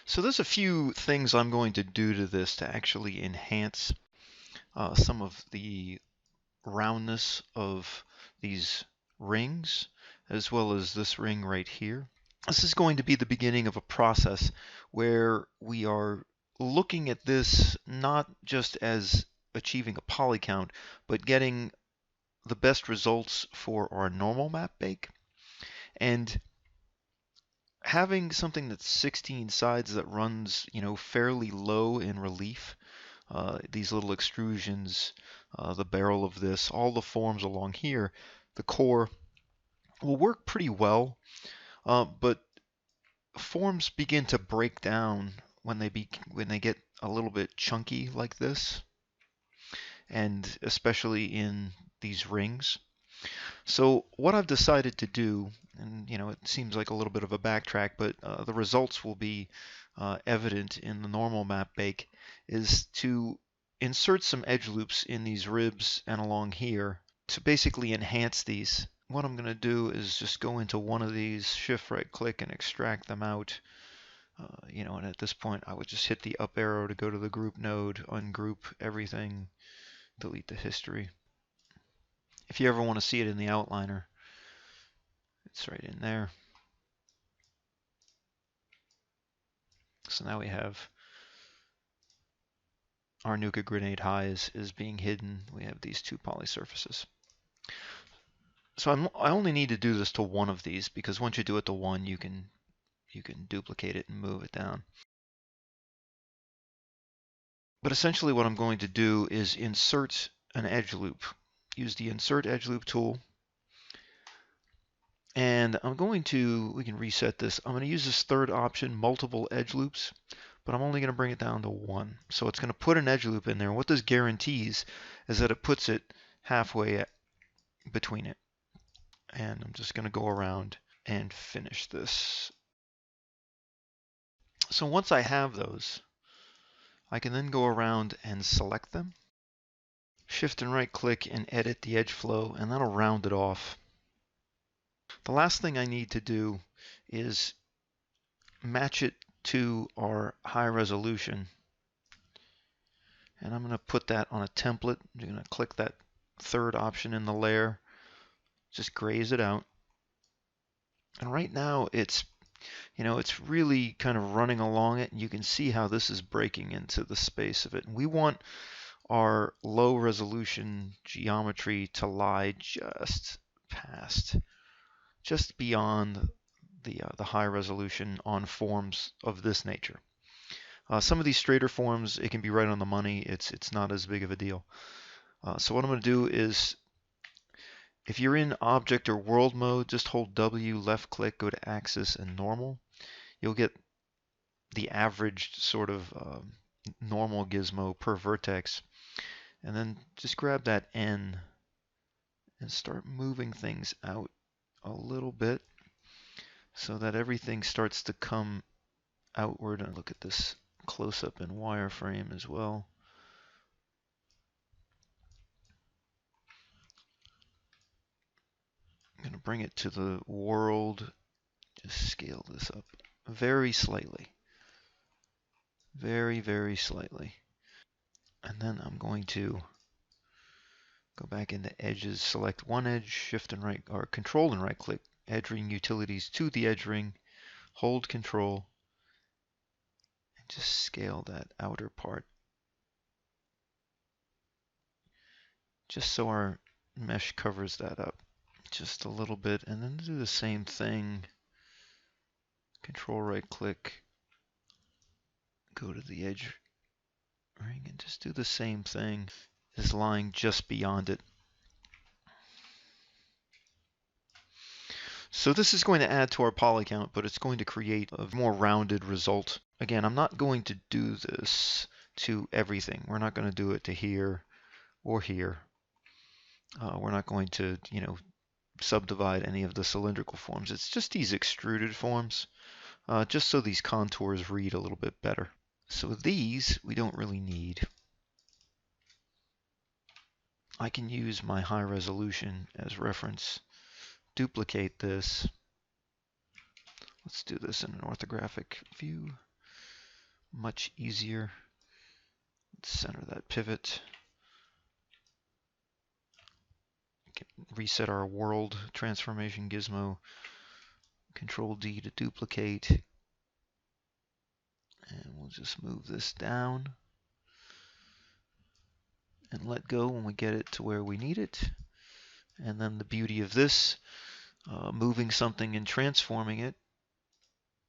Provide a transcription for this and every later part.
So there's a few things I'm going to do to this to actually enhance some of the roundness of these rings, as well as this ring right here. This is going to be the beginning of a process where we are looking at this not just as achieving a poly count, but getting the best results for our normal map bake. And having something that's 16 sides that runs, fairly low in relief, these little extrusions, the barrel of this, all the forms along here, the core will work pretty well, but forms begin to break down when they get a little bit chunky like this, and especially in these rings. So what I've decided to do, and it seems like a little bit of a backtrack, but the results will be evident in the normal map bake, is to insert some edge loops in these ribs and along here to basically enhance these. What I'm going to do is just go into one of these, shift right click and extract them out. And at this point I would just hit the up arrow to go to the group node, ungroup everything, delete the history. If you ever want to see it in the outliner, it's right in there. So now we have our Nuka grenade high is being hidden. We have these two poly surfaces. So I only need to do this to one of these, because once you do it to one, you can duplicate it and move it down. But essentially what I'm going to do is insert an edge loop. Use the Insert Edge Loop tool. And we can reset this. I'm going to use this third option, multiple edge loops, but I'm only going to bring it down to one. So it's going to put an edge loop in there. What this guarantees is that it puts it halfway between it. And I'm just going to go around and finish this. So once I have those, I can then go around and select them. Shift and right click and edit the edge flow, and that'll round it off. The last thing I need to do is match it to our high resolution. And I'm going to put that on a template. I'm going to click that third option in the layer, just graze it out. And right now it's really kind of running along it, and you can see how this is breaking into the space of it. And we want our low resolution geometry to lie just beyond the high resolution on forms of this nature. Some of these straighter forms, it can be right on the money. It's not as big of a deal. So what I'm going to do is, if you're in object or world mode, just hold W, left click, go to axis and normal. You'll get the averaged sort of normal gizmo per vertex. And then just grab that N and start moving things out a little bit so that everything starts to come outward. And look at this close up in wireframe as well. I'm going to bring it to the world, just scale this up very slightly. Very, very slightly. And then I'm going to go back into edges, select one edge, shift and right, or control and right click, edge ring utilities to the edge ring, hold control, and just scale that outer part. Just so our mesh covers that up just a little bit, and then do the same thing. Control right click, go to the edge ring, and just do the same thing, is lying just beyond it. So this is going to add to our poly count, but it's going to create a more rounded result. Again, I'm not going to do this to everything. We're not going to do it to here or here. We're not going to, subdivide any of the cylindrical forms. It's just these extruded forms, just so these contours read a little bit better. So these we don't really need. I can use my high resolution as reference, duplicate this. Let's do this in an orthographic view. much easier. Let's center that pivot. Reset our world transformation gizmo. Control D to duplicate. And we'll just move this down and let go when we get it to where we need it. And then the beauty of this, moving something and transforming it,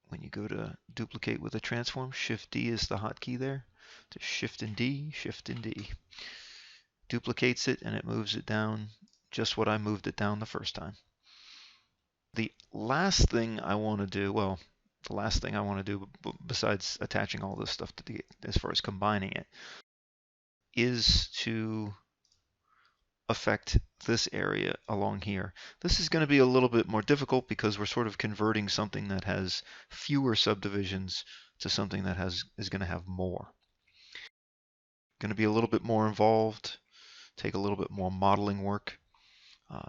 when you go to duplicate with a transform, Shift D is the hotkey there. To Shift and D, Shift and D. Duplicates it and it moves it down just what I moved it down the first time. The last thing I want to do, well, the last thing I want to do besides attaching all this stuff to the, as far as combining it, is to affect this area along here. This is going to be a little bit more difficult because we're sort of converting something that has fewer subdivisions to something that is going to have more. Going to be a little bit more involved, take a little bit more modeling work.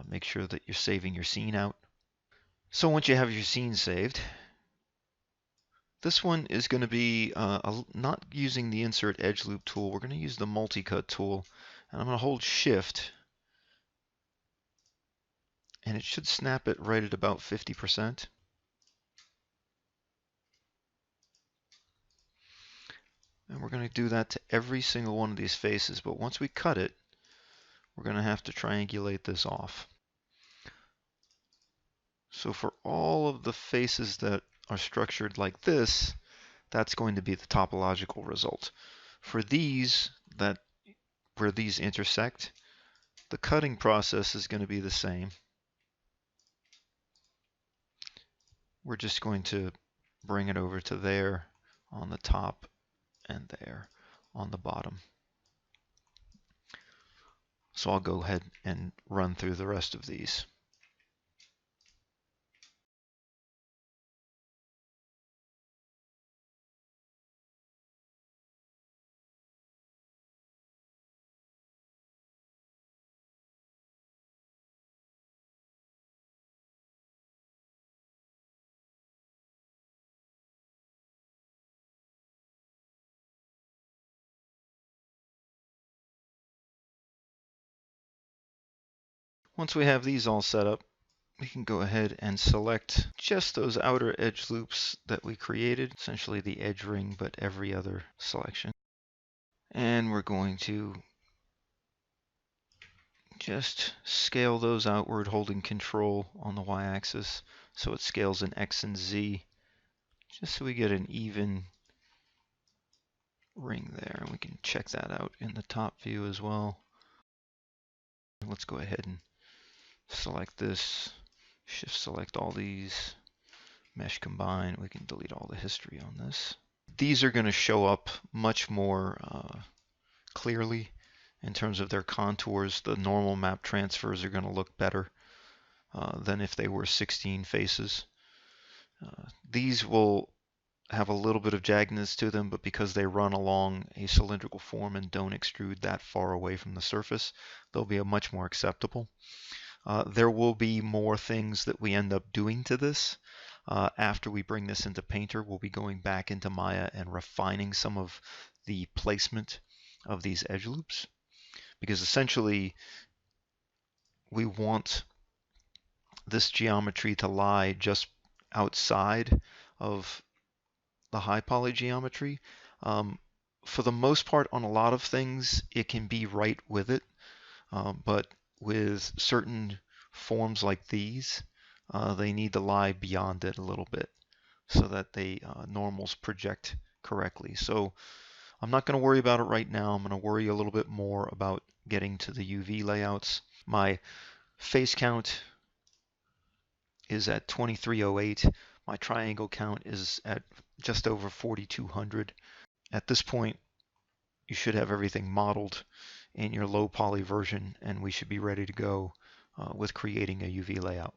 Make sure that you're saving your scene out. So once you have your scene saved, this one is going to be not using the insert edge loop tool. We're going to use the multi-cut tool, and I'm going to hold Shift, and it should snap it right at about 50%. And we're going to do that to every single one of these faces, but once we cut it, we're going to have to triangulate this off. So for all of the faces that are structured like this, that's going to be the topological result. For these, where these intersect, the cutting process is going to be the same. We're just going to bring it over to there on the top and there on the bottom. So I'll go ahead and run through the rest of these. Once we have these all set up, we can go ahead and select just those outer edge loops that we created, essentially the edge ring, but every other selection. And we're going to just scale those outward, holding Control on the y-axis so it scales in X and Z, just so we get an even ring there. We can check that out in the top view as well. Let's go ahead and select this, Shift select all these, mesh combine. We can delete all the history on this. These are going to show up much more clearly in terms of their contours. The normal map transfers are going to look better than if they were 16 faces. These will have a little bit of jaggedness to them, but because they run along a cylindrical form and don't extrude that far away from the surface, they'll be much more acceptable. There will be more things that we end up doing to this. After we bring this into Painter, we'll be going back into Maya and refining some of the placement of these edge loops, because essentially we want this geometry to lie just outside of the high poly geometry. For the most part, on a lot of things, it can be right with it, but with certain forms like these, they need to lie beyond it a little bit so that they normals project correctly. So I'm not going to worry about it right now. I'm going to worry a little bit more about getting to the UV layouts. My face count is at 2308. My triangle count is at just over 4200. At this point, you should have everything modeled in your low poly version, and we should be ready to go with creating a UV layout.